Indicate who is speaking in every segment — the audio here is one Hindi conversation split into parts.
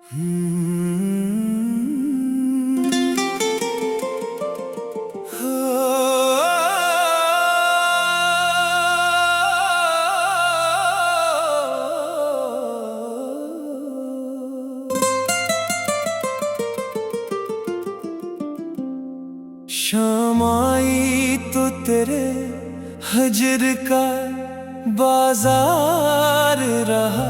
Speaker 1: शाम आई तो तेरे हजर का बाजार रहा,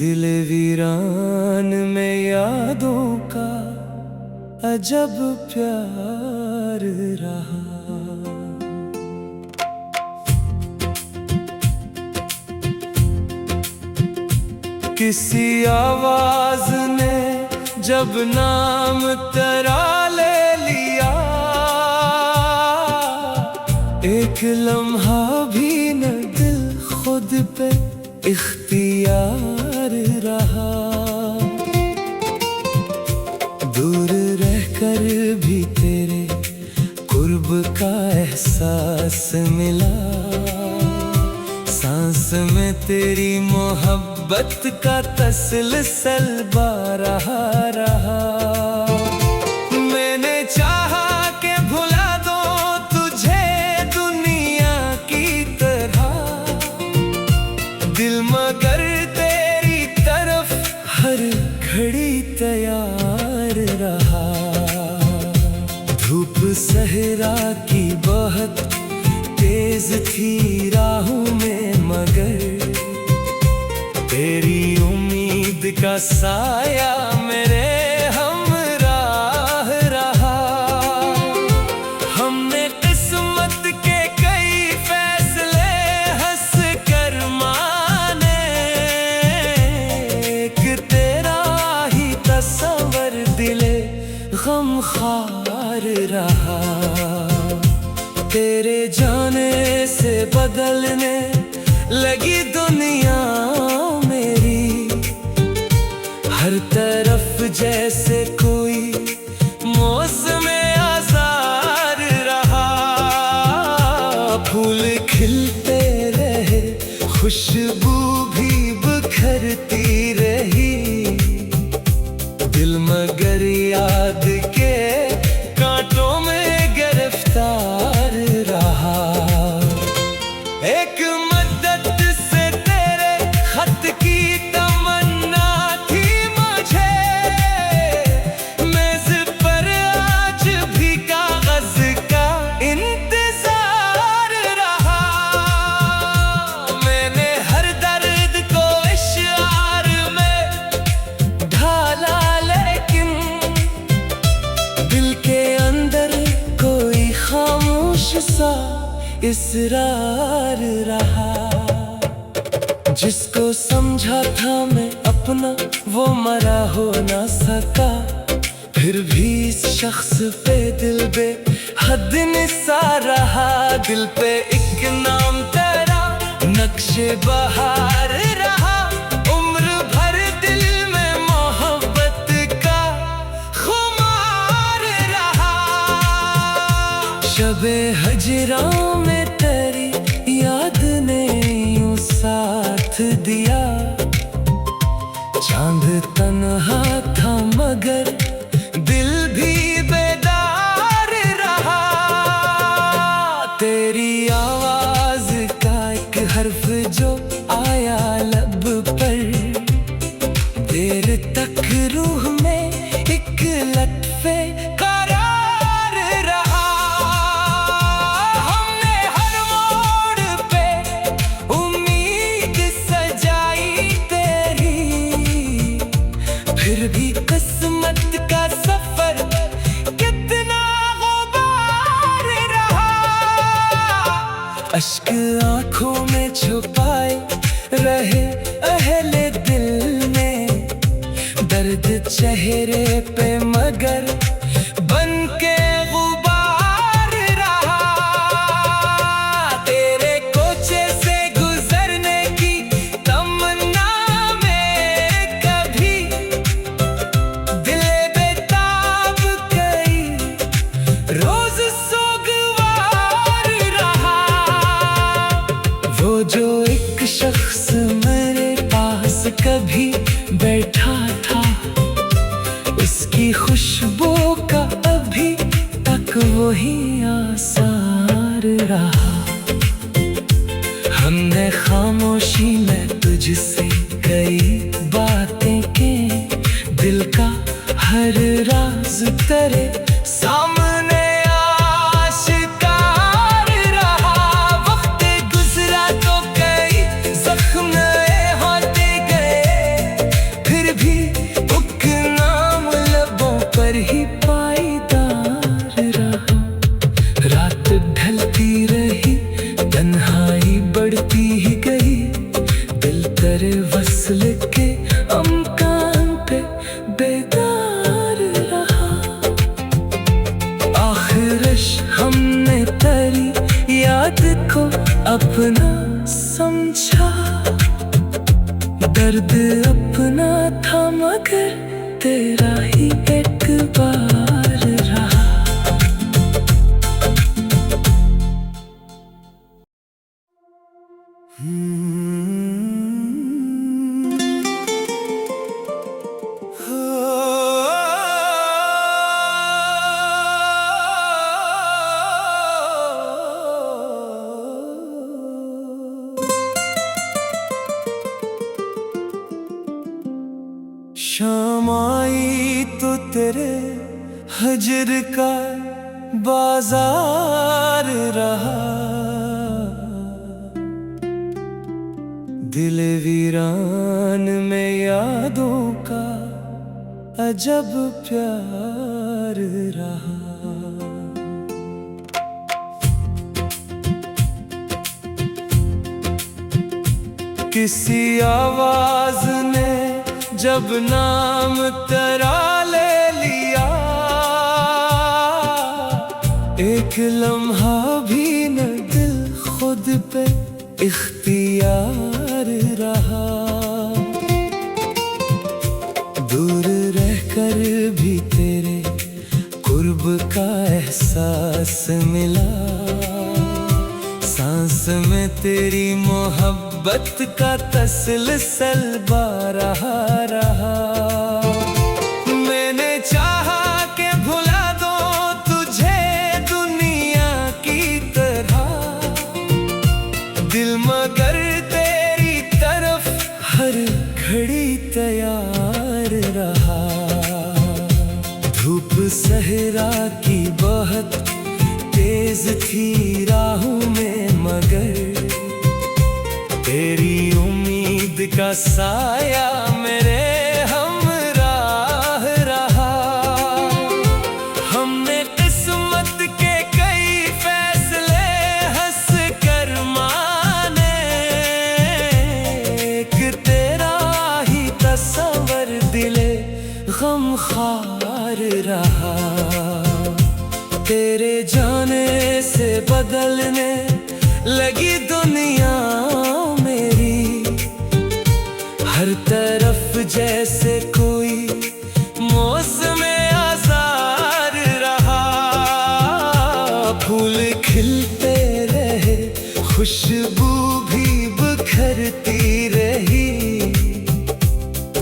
Speaker 1: दिल वीरान में यादों का अजब प्यार रहा। किसी आवाज ने जब नाम तेरा ले लिया, एक लम्हा भी न दिल खुद पे इख्तियार रहा। दूर रहकर भी तेरे कुर्ब का एहसास मिला, सांस में तेरी मोहब्बत का तसलसल रहा। मैंने चाहा कि भुला दो तुझे दुनिया की तरह, दिल मगर तेरी तरफ हर घड़ी तैयार रहा। धूप सहरा की बहुत तेज थी राहों में, मगर तेरी उम्मीद का साया मेरे हमराह रहा। हमने किस्मत के कई फैसले हंस कर माने, एक तेरा ही तस्वर दिले गमख्वार रहा। तेरे जाने से बदलने लगी दुनिया मेरी, हर तरफ जैसे कोई मौसम आज़ार रहा। फूल खिलते रहे, खुशबू भी बिखरती रही, दिल मगर याद के कांटों में गिरफ्तार रहा। एक मदद से तेरे खत की तमन्ना थी मुझे, मेज़ पर आज भी कागज का इंतजार रहा। मैंने हर दर्द को इश्आर में ढाला, लेकिन दिल के अंदर कोई खामोश सा इसरार रहा। जिसको समझा था मैं अपना वो मरा हो ना सका, फिर भी इस शख्स पे दिल बे हद निसार रहा। दिल पे एक नाम तेरा नक्शे बहार रहा, उम्र भर दिल में मोहब्बत का खुमार रहा। शबे हजरा में तेरी याद ने यूं साथ दिया, चांद तन्हा था मगर दिल भी बेदार रहा। तेरी आवाज का एक हर्फ जो आया लब पर, देर तक रूह में एक लटफे करार रहा। हमने हर मोड़ पे उम्मीद सजाई तेरी, फिर भी किस्मत का सफर कितना गुबार रहा। अश्क आंखों में छुपाए रहे अहले दिल में, दर्द चेहरे पे मगर बन के गुबार रहा। तेरे कोचे से गुजरने की तमन्ना में कभी दिल बेताब कई रोज सोगवार रहा। वो जो एक शख्स मेरे कभी बैठा था, उसकी खुशबू का अभी तक वही आसार रहा। हमने खामोशी में तुझसे कई बातें की, दिल का हर राज तेरे सामने आशिकार रहा। वक्त गुजरा तो कई जख्म नए होते गए, फिर भी उक नाम लबों पर ही पाईदार रहा। रात ढलती रही, तन्हाई बढ़ती ही गई, दिल तेरे वस्ल के अमकान पे बेदार रहा। आखिरश हमने तेरी याद को अपना समझा, दर्द अपना था मगर तेरा ही एक बार रहा। शाम आई तो तेरे हजर का बाजार रहा, दिल वीरान में यादों का अजब प्यार रहा। किसी आवाज ने जब नाम तेरा ले लिया, एक लम्हा भी न दिल खुद पे इख्तियार रहा। दूर रहकर भी तेरे कुर्ब का एहसास मिला, सांस में तेरी मोहब्बत का तसलसल बारहा रहा। मैंने चाहा कि भुला दो तुझे दुनिया की तरह, दिल मगर तेरी तरफ हर घड़ी तैयार रहा। धूप सहरा की बहुत तेज थी राहों में, मगर तेरी उम्मीद का साया मेरे हमराह रहा। हमने किस्मत के कई फैसले हंस कर माने, एक तेरा ही तस्वर दिले गमखार रहा। तेरे जाने से बदलने लगी दुनिया मेरी, हर तरफ जैसे कोई मौसम आज़ार रहा। फूल खिलते रहे, खुशबू भी बिखरती रही,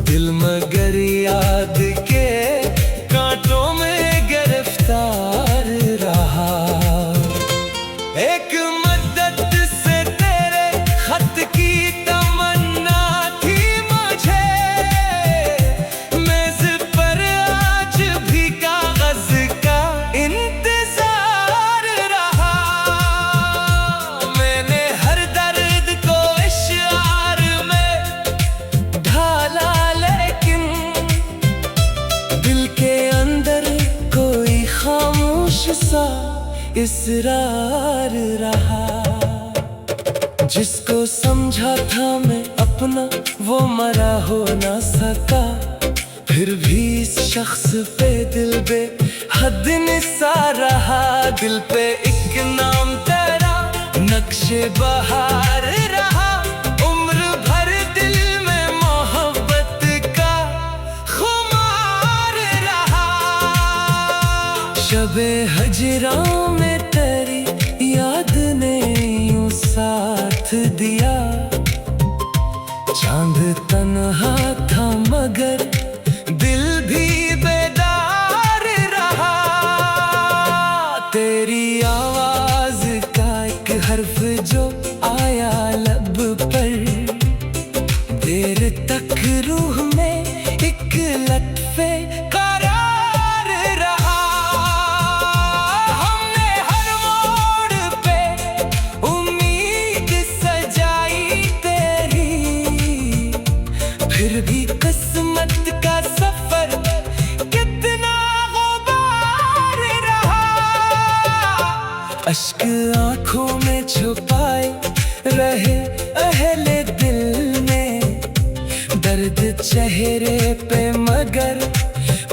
Speaker 1: दिल मगर याद के कांटों में गिरफ्तार रहा। एक मदद से तेरे खत की तमन्ना थी मुझे, मेज़ पर आज भी कागज का इंतजार रहा। मैंने हर दर्द को इश्आर में ढाला, लेकिन दिल के अंदर कोई खामोश सा इसरार रहा। जिसको समझा था मैं अपना वो मरा हो ना सका, फिर भी इस शख्स पे दिल बे हद निसार रहा। दिल पे एक नाम तेरा नक्शे बहार रहा, उम्र भर दिल में मोहब्बत का खुमार रहा। शबे हजरा में तेरी याद ने यूं साथ दिया, चांद तन्हा था मगर दिल भी बेदार रहा। तेरी आवाज का एक हर्फ जो आया लब पर, देर तक रूह में एक लत्फे करार रहा। हमने हर मोड़ पे उम्मीद सजाई तेरी, फिर भी किस्मत का सफर कितना गुबार रहा। अश्क आंखों में छुपाए रहे अहले दिल में, दर्द चेहरे पे मगर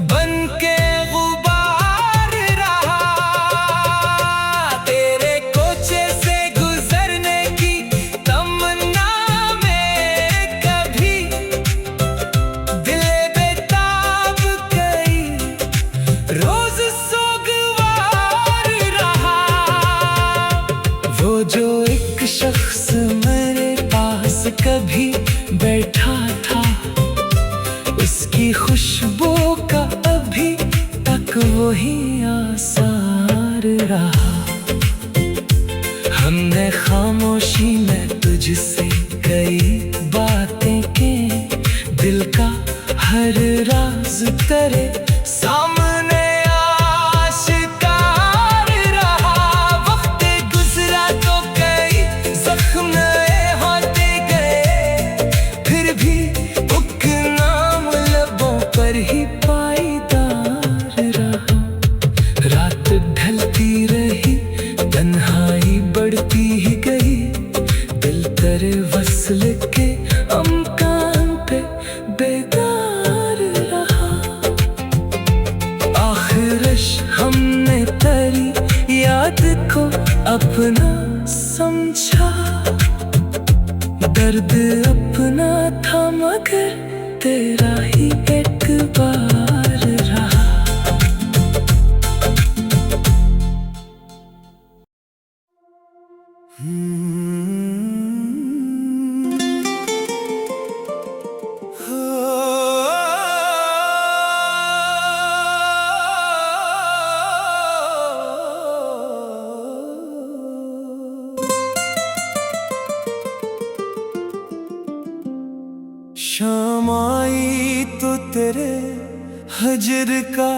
Speaker 1: बनके गुबार रहा। तेरे कोचे से गुजरने की तमन्ना में कभी दिले बेताब गई, रोज सोगवार रहा। वो जो एक शख्स मेरे पास कभी बैठा था, उसकी खुशबू का अभी तक वही आसार रहा। हमने खामोशी में तुझसे कई बातें की, दिल का हर राज तेरे सामने आशिकार रहा। वक्त गुजरा तो कई जख्म नए होते गए, फिर भी उक नाम लबों पर ही पाईदार रहा। रात ढलती रही, तन्हाई बढ़ती ही गई, दिल तेरे वस्ल के अमकान पे बेदार रहा। आखिरश हमने तेरी याद को अपना समझा, दर्द अपना था मगर तेरा ही एक बार रहा। शाम आई तो तेरे हजर का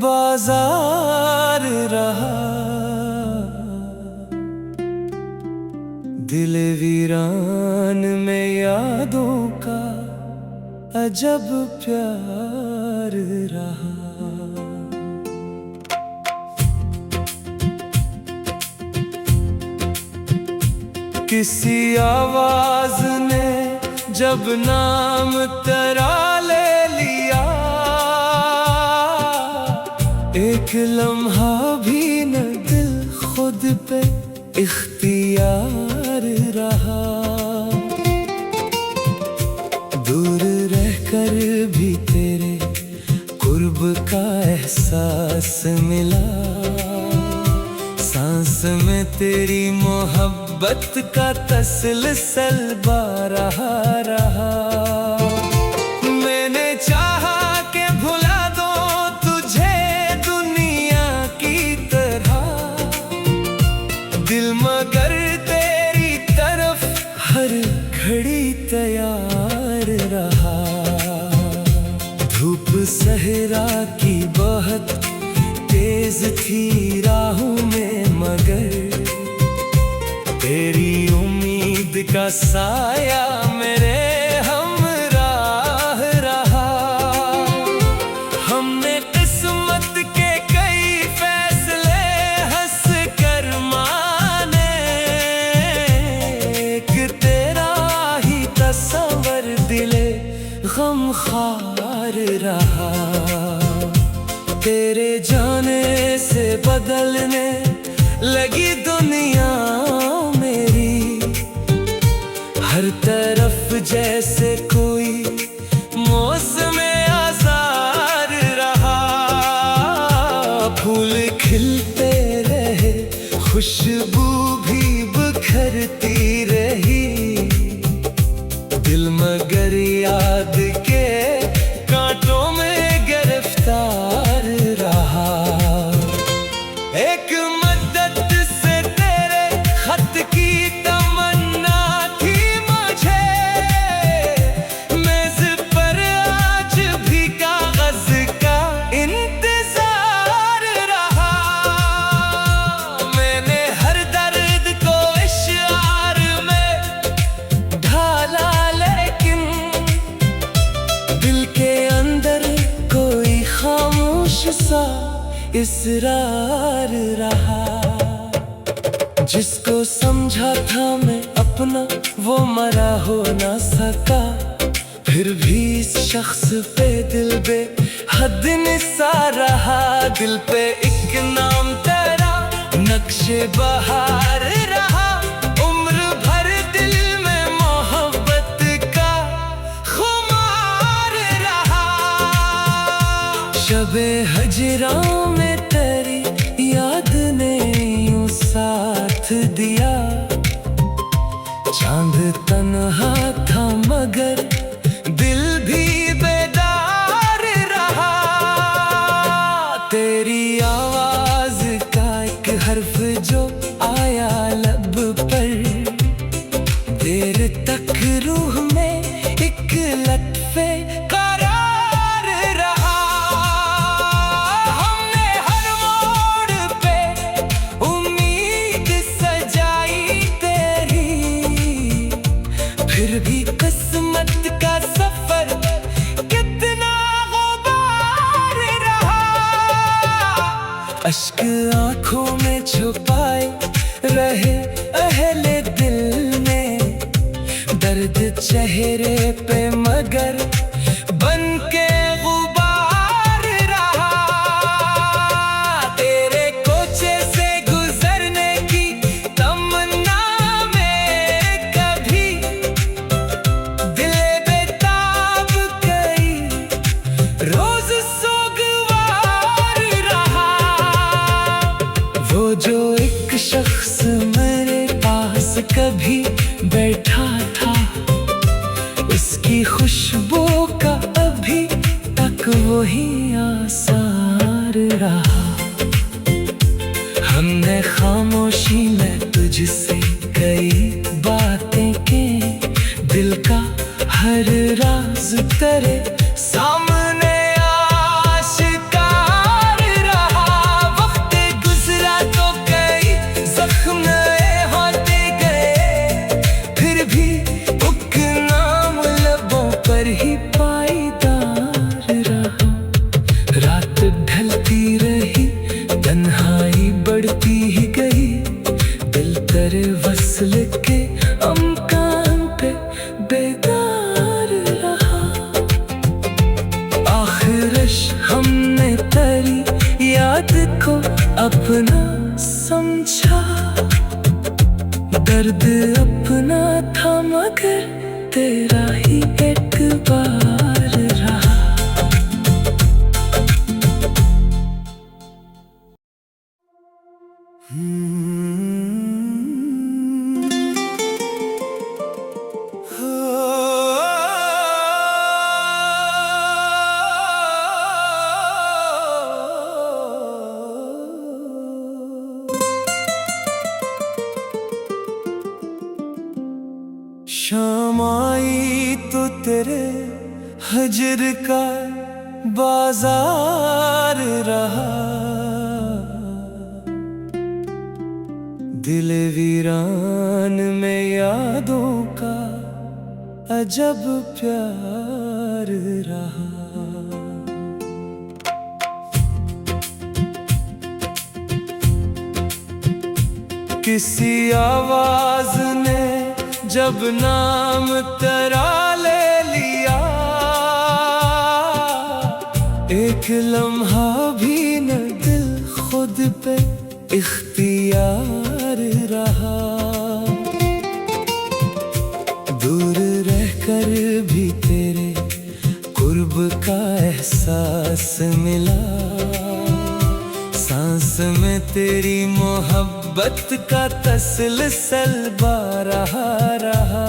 Speaker 1: बाजार रहा, दिल वीरान में यादों का अजब प्यार रहा। किसी आवाज ने जब नाम तेरा ले लिया, एक लम्हा भी न दिल खुद पे इख्तियार रहा। दूर रहकर भी तेरे कुर्ब का एहसास मिला, सांस में तेरी मोहब्बत का तसलसल रहा। मैंने चाहा कि भुला दो तुझे दुनिया की तरह, दिल मगर तेरी तरफ हर घड़ी तैयार रहा। धूप सहरा की बहुत तेज थी राहों में मगर तेरी उम्मीद का साया मेरे हमराह रहा। हमने किस्मत के कई फैसले हंस कर माने, एक तेरा ही तस्वर दिले गमखार रहा। तेरे जाने से बदलने लगी दुनिया मेरी, हर तरफ जैसे कोई मौसम आज़ार रहा। फूल खिलते रहे, खुशबू भी बिखरती रही, दिल मगर याद के कांटों में गिरफ्तार रहा। एक मदद से तेरे खत की तमन्ना थी मुझे, मेज पर आज भी कागज का इंतजार रहा। मैंने हर दर्द को इश्आर में ढाला, लेकिन दिल के अंदर कोई खामोश सा इसरार रहा। जिसको समझा था मैं अपना वो मरा हो ना सका, फिर भी इस शख्स पे दिल बेहद निसार रहा। दिल पे एक नाम तेरा नक्शे बहार रहा, उम्र भर दिल में मोहब्बत का खुमार रहा। शबे हजरा में तेरी याद ने यूं साथ दिया, चांद तन्हा था मगर दिल भी बेदार रहा। तेरी आवाज का एक हर्फ जो आया लब पर, देर तक रूह में एक लटफे करार रहा। हमने हर मोड़ पे उम्मीद सजाई तेरी, फिर भी किस्मत का सफर कितना गुबार रहा। अश्क आंखों में छुपाए रहे अहले दिल में, दर्द चेहरे पे मगर बन के गुबार रहा। तेरे कोचे से गुजरने की तमन्ना में कभी दिल बेताब कई रोज सोगवार रहा। वो जो एक शख्स मेरे पास कभी बैठा था, उसकी खुशबू का अभी तक वही आसार रहा। हमने खामोशी में तुझसे कई बातें की, दिल का हर राज तेरे सामने आश्कार रहा। वक्त गुजरा तो कई जख्म नए होते गए, फिर भी उक नाम लबों पर ही पाईदार रहा। रात ढलती रही, तन्हाई बढ़ती ही गई, दिल तेरे वस्ल के अमकान पे बेदार रहा। आखिरश हमने तेरी याद को अपना समझा, दर्द अपना था मगर तेरा ही एक बार रहा। शाम आई तो तेरे हजर का बाजार रहा, दिल वीरान में यादों का अजब प्यार रहा। किसी आवाज ने जब नाम तेरा ले लिया, एक लम्हा भी न दिल खुद पे इख्तियार रहा। दूर रहकर भी तेरे कुर्ब का एहसास मिला, सांस में तेरी मोहब्बत का तसलसल बारहा रहा।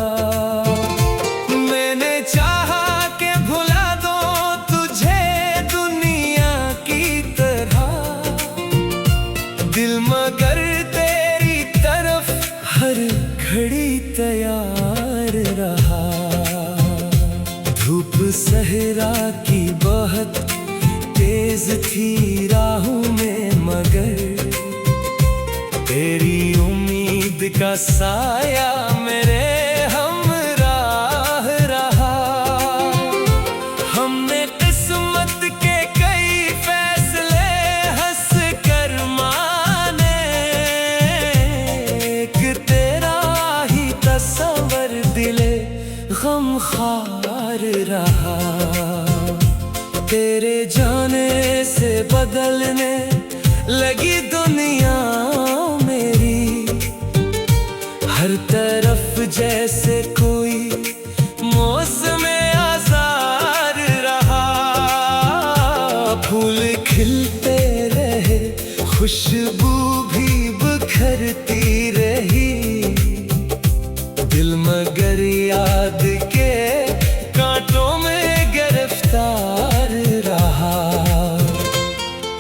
Speaker 1: सहरा की बहुत तेज थी राहों में, मगर तेरी उम्मीद का साया मेरे हमराह रहा। हमने किस्मत के कई फैसले हंस कर माने, कि तेरा ही तस्वर दिले गमख्वार रहा। तेरे जाने से बदलने लगी दुनिया मेरी, हर तरफ जैसे कोई मौसम आज़ार रहा। फूल खिलते रहे, खुशबू भी बिखरती रही, दिल मगर याद के कांटों में गिरफ्तार रहा।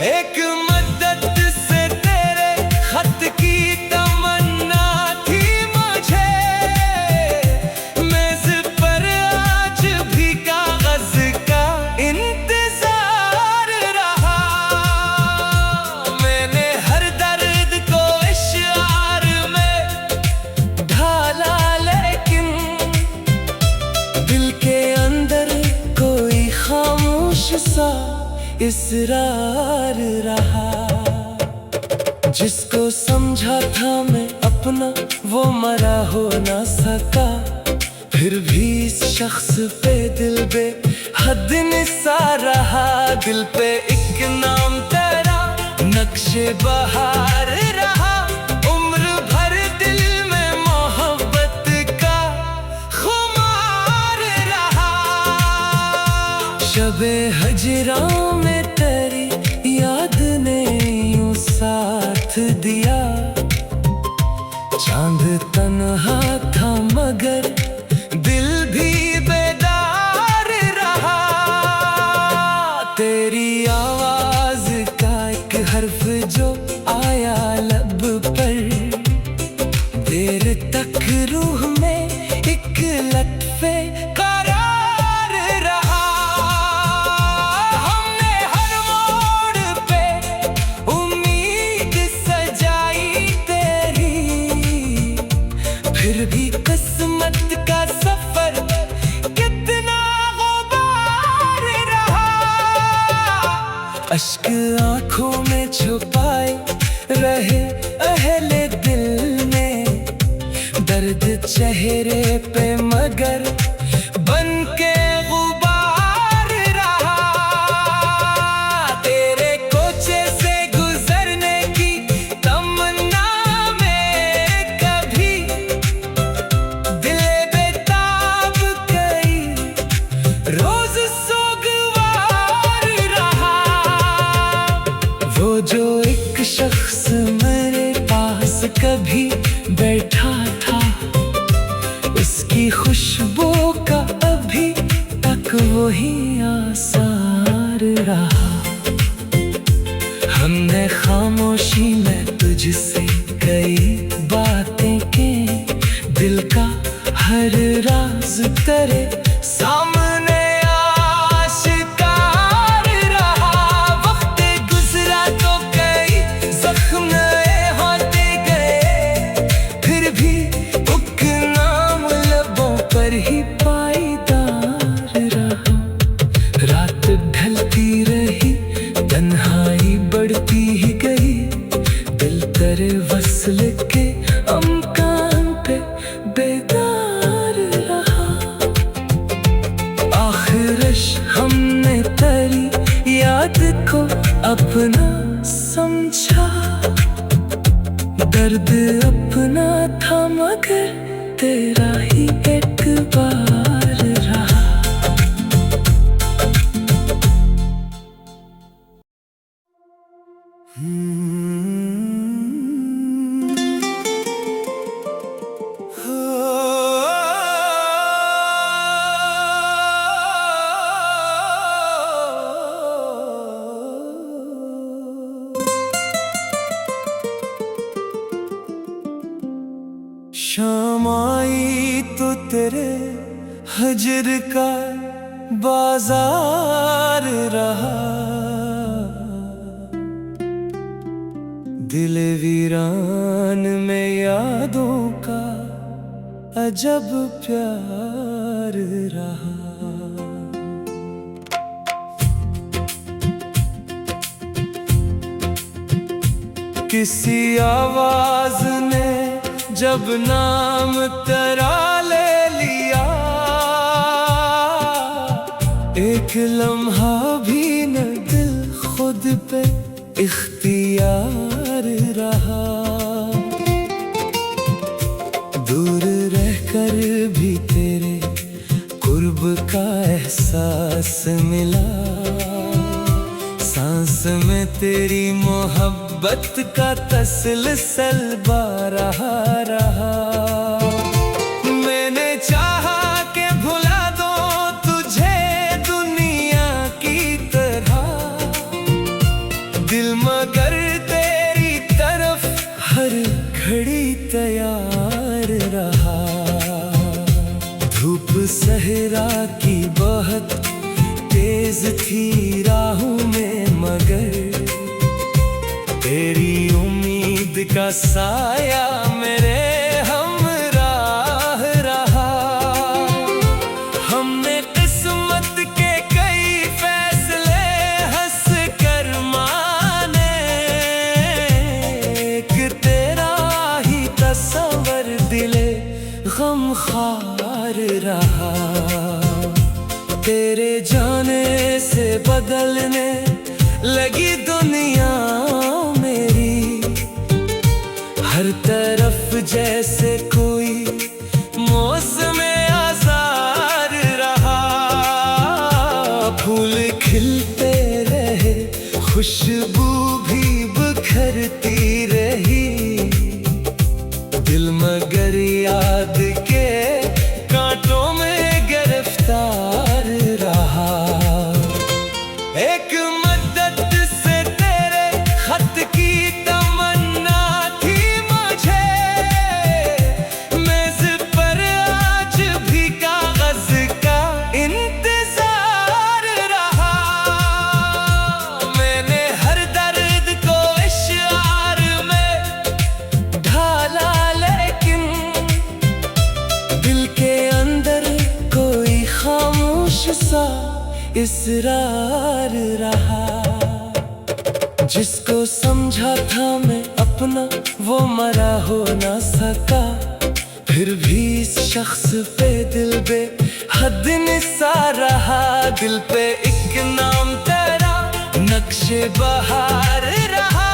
Speaker 1: एक मदद से तेरे खत की तमन्ना थी मुझे, मेज़ पर आज भी कागज का इंतजार रहा। मैंने हर दर्द को इश्आर में ढाला, लेकिन दिल के अंदर कोई खामोश सा इसरार रहा। जिसको समझा था मैं अपना वो मरा हो ना सका, फिर भी इस शख्स पे दिल बेहद निसार रहा। दिल पे एक नाम तेरा नक्शे बहार रहा, उम्र भर दिल में मोहब्बत का खुमार रहा। शबे हजरा में तेरी याद ने यूं साथ दिया, चांद तन्हा था मगर दिल भी बेदार रहा। तेरी आवाज का एक हर्फ जो आया लब पर, देर तक रूह में एक लत्फे करार रहा। हमने हर मोड़ पे उम्मीद सजाई तेरी, फिर भी किस्मत का सफर कितना गुबार रहा। अश्क आंखों में छुपाए रहे अहले दिल में, दर्द चेहरे पे मगर बन के गुबार रहा। तेरे कोचे से गुजरने की तमन्ना में कभी दिल बेताब कई रोज सोगवार रहा। वो जो एक शख्स मेरे पास कभी बैठा था, उसकी खुशबू का अभी तक वही आसार रहा। हमने खामोशी में तुझसे कई बातें की, दिल का हर राज तेरे सामने आश्कार रहा। वक्त गुजरा तो कई जख्म नए होते गए, फिर भी उक नाम लबों पर ही पाईदार रहा। रात ढलती रही, तन्हाई बढ़ती ही गई, दिल तेरे वस्ल के अमकान पे बेदार रहा। आखिरश हमने तेरी याद को अपना समझा, दर्द अपना था मगर तेरा ही एक बार रहा। शाम आई तो तेरे हजर का बाजार रहा, दिल वीरान में यादों का अजब प्यार रहा। किसी आवाज ने जब नाम तेरा ले लिया, एक लम्हा भी न दिल खुद पे इख्तियार रहा। दूर रहकर भी तेरे कुर्ब का एहसास मिला, सांस में तेरी मोहब्बत का तसलसल रहा। मैंने चाहा कि भुला दो तुझे दुनिया की तरह, दिल मगर तेरी तरफ हर घड़ी तैयार रहा। धूप सहरा की बहुत तेज थी राहों में, मगर तेरी उम्मीद का साया मेरे हमराह रहा। हमने किस्मत के कई फैसले हंस कर माने, एक तेरा ही तस्वर दिले गमख्वार रहा। तेरे जाने से बदलने लगी दुनिया मेरी, हर तरफ जैसे कोई मौसम आज़ार रहा। फूल खिलते रहे, खुशबू भी बिखरती रही, दिल मगर याद के कांटों में गिरफ्तार रहा। एक मदद से तेरे खत की तमन्ना थी मुझे, मेज़ पर आज भी कागज का इंतजार रहा। मैंने हर दर्द को इश्आर में ढाला, लेकिन दिल के अंदर कोई खामोश सा इसरार रहा। जिसको समझा था मैं अपना वो मरा हो ना सका, फिर भी इस शख्स पे दिल बेहद निसार रहा। दिल पे एक नाम तेरा नक्शे बहार रहा,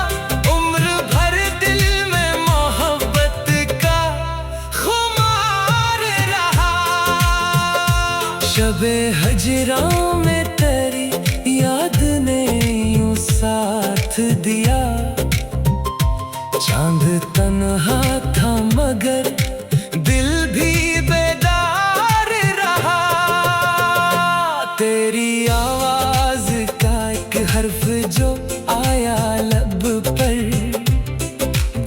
Speaker 1: उम्र भर दिल में मोहब्बत का खुमार रहा। शबे हजरा में तेरी याद ने यूं साथ दिया, चांद तन्हा था मगर दिल भी बेदार रहा। तेरी आवाज का एक हर्फ जो आया लब पर,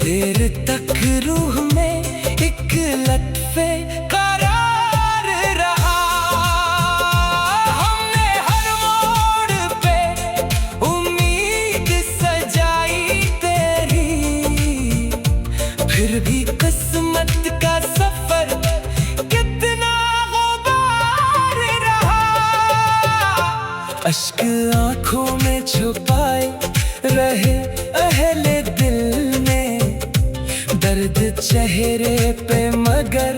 Speaker 1: देर तक रूह में एक लटफे करार रहा। हमने हर मोड़ पे उम्मीद सजाई तेरी, फिर भी किस्मत का सफर कितना गुबार रहा। अश्क आंखों में छुपाए रहे अहले दिल ने, दर्द चेहरे पे मगर